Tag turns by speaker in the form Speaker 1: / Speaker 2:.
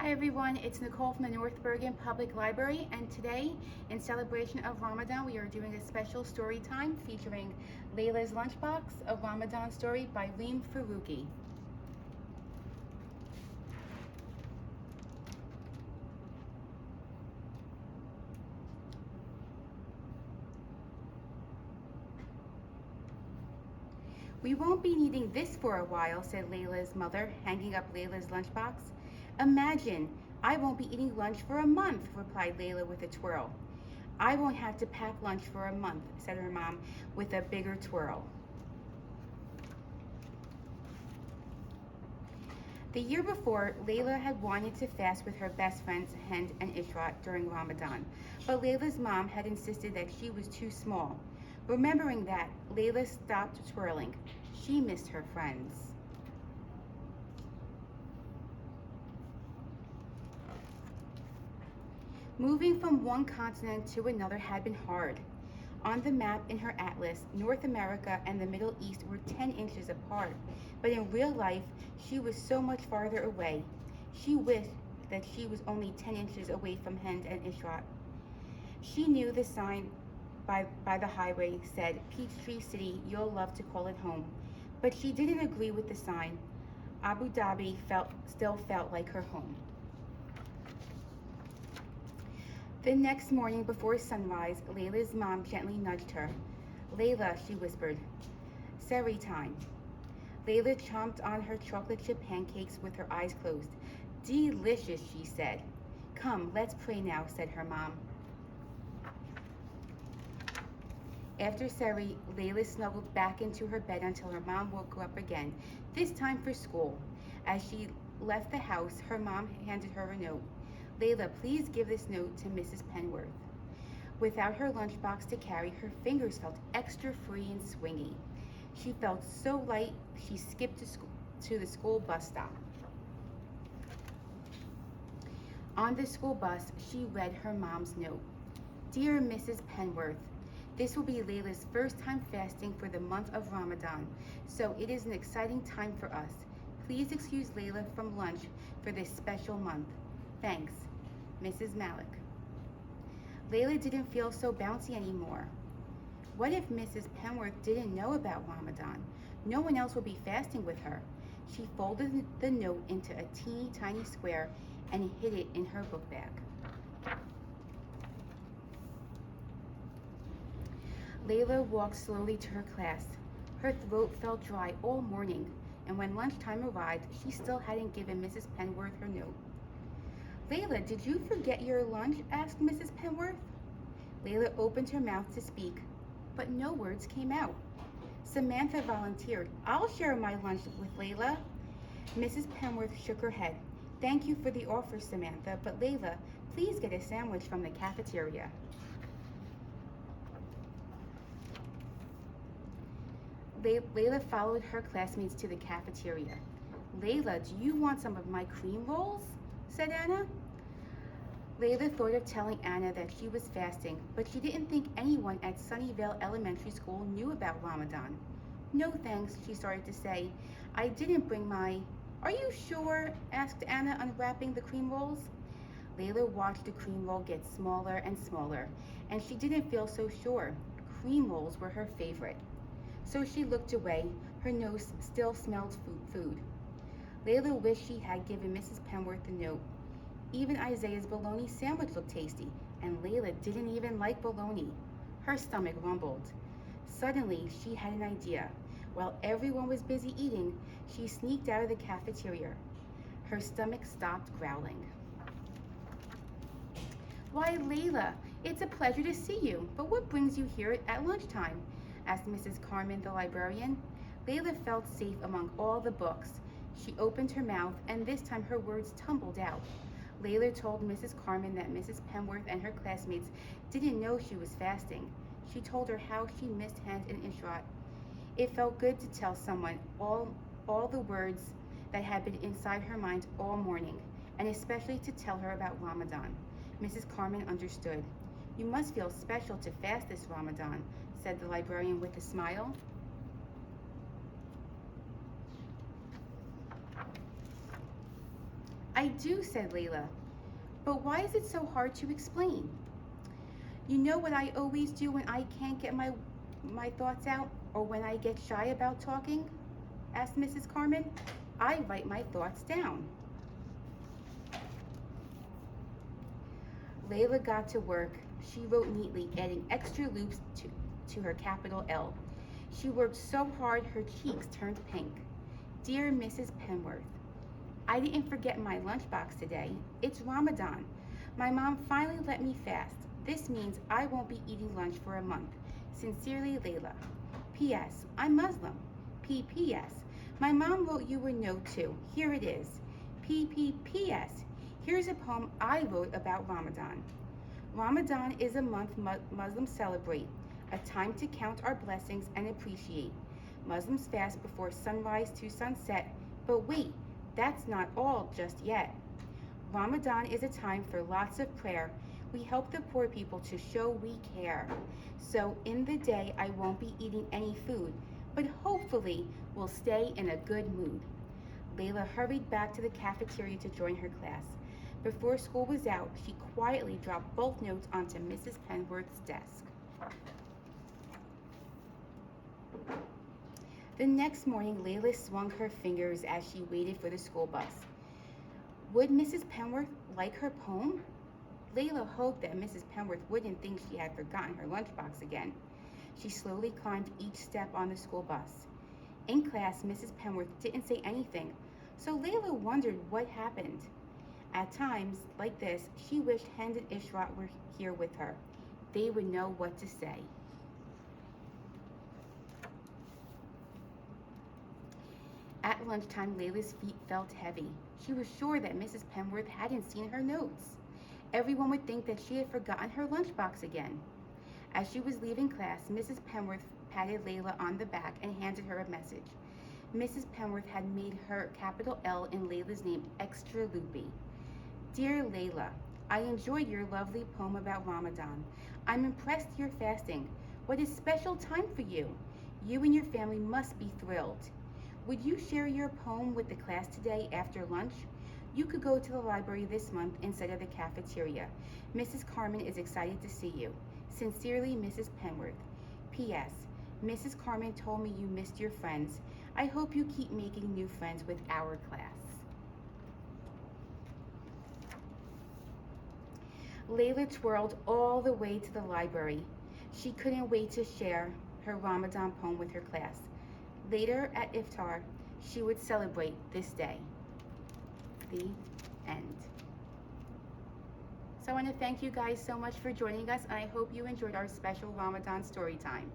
Speaker 1: Hi everyone, it's Nicole from the North Bergen Public Library, and today, in celebration of Ramadan, we are doing a special story time featuring Layla's Lunchbox, a Ramadan story by Reem Faruqi. We won't be needing this for a while, said Layla's mother, hanging up Layla's lunchbox. Imagine, I won't be eating lunch for a month, replied Layla with a twirl. I won't have to pack lunch for a month, said her mom with a bigger twirl. The year before, Layla had wanted to fast with her best friends Hind and Ishrat during Ramadan, but Layla's mom had insisted that she was too small. Remembering that, Layla stopped twirling. She missed her friends. Moving from one continent to another had been hard. On the map in her atlas, North America and the Middle East were 10 inches apart, but in real life, she was so much farther away. She wished that she was only 10 inches away from Hind and Ishrat. She knew the sign by the highway said, Peachtree City, you'll love to call it home. But she didn't agree with the sign. Abu Dhabi still felt like her home. The next morning before sunrise, Layla's mom gently nudged her. Layla, she whispered, Sehri time. Layla chomped on her chocolate chip pancakes with her eyes closed. Delicious, she said. Come, let's pray now, said her mom. After Sehri, Layla snuggled back into her bed until her mom woke her up again, this time for school. As she left the house, her mom handed her a note. Layla, please give this note to Mrs. Penworth. Without her lunchbox to carry, her fingers felt extra free and swingy. She felt so light, she skipped to the school bus stop. On the school bus, she read her mom's note. Dear Mrs. Penworth, this will be Layla's first time fasting for the month of Ramadan, so it is an exciting time for us. Please excuse Layla from lunch for this special month. Thanks, Mrs. Malik. Layla didn't feel so bouncy anymore. What if Mrs. Penworth didn't know about Ramadan? No one else would be fasting with her. She folded the note into a teeny tiny square and hid it in her book bag. Layla walked slowly to her class. Her throat felt dry all morning, and when lunchtime arrived, she still hadn't given Mrs. Penworth her note. Layla, did you forget your lunch? Asked Mrs. Penworth. Layla opened her mouth to speak, but no words came out. Samantha volunteered. I'll share my lunch with Layla. Mrs. Penworth shook her head. Thank you for the offer, Samantha, but Layla, please get a sandwich from the cafeteria. Layla followed her classmates to the cafeteria. Layla, do you want some of my cream rolls? Said Anna. Layla thought of telling Anna that she was fasting, but she didn't think anyone at Sunnyvale Elementary School knew about Ramadan. No thanks, she started to say. I didn't bring my... Are you sure? Asked Anna, unwrapping the cream rolls. Layla watched the cream roll get smaller and smaller, and she didn't feel so sure. Cream rolls were her favorite. So she looked away. Her nose still smelled food. Layla wished she had given Mrs. Penworth the note. Even Isaiah's bologna sandwich looked tasty, and Layla didn't even like bologna. Her stomach rumbled. Suddenly, she had an idea. While everyone was busy eating, she sneaked out of the cafeteria. Her stomach stopped growling. Why, Layla, it's a pleasure to see you, but what brings you here at lunchtime? Asked Mrs. Carmen, the librarian. Layla felt safe among all the books. She opened her mouth, and this time her words tumbled out. Layla told Mrs. Carmen that Mrs. Penworth and her classmates didn't know she was fasting. She told her how she missed Hind and Ishrat. It felt good to tell someone all the words that had been inside her mind all morning, and especially to tell her about Ramadan. Mrs. Carmen understood. You must feel special to fast this Ramadan, said the librarian with a smile. I do, said Layla. But why is it so hard to explain? You know what I always do when I can't get my thoughts out, or when I get shy about talking? Asked Mrs. Carmen. I write my thoughts down. Layla got to work. She wrote neatly, adding extra loops to her capital L. She worked so hard her cheeks turned pink. Dear Mrs. Penworth, I didn't forget my lunchbox today. It's Ramadan. My mom finally let me fast. This means I won't be eating lunch for a month. Sincerely, Layla. P.S. I'm Muslim. P.P.S. My mom wrote you a note too. Here it is. P.P.P.S. Here's a poem I wrote about Ramadan. Ramadan is a month Muslims celebrate, a time to count our blessings and appreciate. Muslims fast before sunrise to sunset, but wait, that's not all just yet. Ramadan is a time for lots of prayer. We help the poor people to show we care. So in the day, I won't be eating any food, but hopefully we'll stay in a good mood. Layla hurried back to the cafeteria to join her class. Before school was out, she quietly dropped both notes onto Mrs. Penworth's desk. The next morning, Layla swung her fingers as she waited for the school bus. Would Mrs. Penworth like her poem? Layla hoped that Mrs. Penworth wouldn't think she had forgotten her lunchbox again. She slowly climbed each step on the school bus. In class, Mrs. Penworth didn't say anything, so Layla wondered what happened. At times, like this, she wished Hind and Ishrat were here with her. They would know what to say. At lunchtime, Layla's feet felt heavy. She was sure that Mrs. Penworth hadn't seen her notes. Everyone would think that she had forgotten her lunchbox again. As she was leaving class, Mrs. Penworth patted Layla on the back and handed her a message. Mrs. Penworth had made her capital L in Layla's name extra loopy. Dear Layla, I enjoyed your lovely poem about Ramadan. I'm impressed you're fasting. What a special time for you. You and your family must be thrilled. Would you share your poem with the class today after lunch? You could go to the library this month instead of the cafeteria. Mrs. Carmen is excited to see you. Sincerely, Mrs. Penworth. P.S. Mrs. Carmen told me you missed your friends. I hope you keep making new friends with our class. Layla twirled all the way to the library. She couldn't wait to share her Ramadan poem with her class. Later at iftar, she would celebrate this day. The end. So I want to thank you guys so much for joining us, and I hope you enjoyed our special Ramadan story time.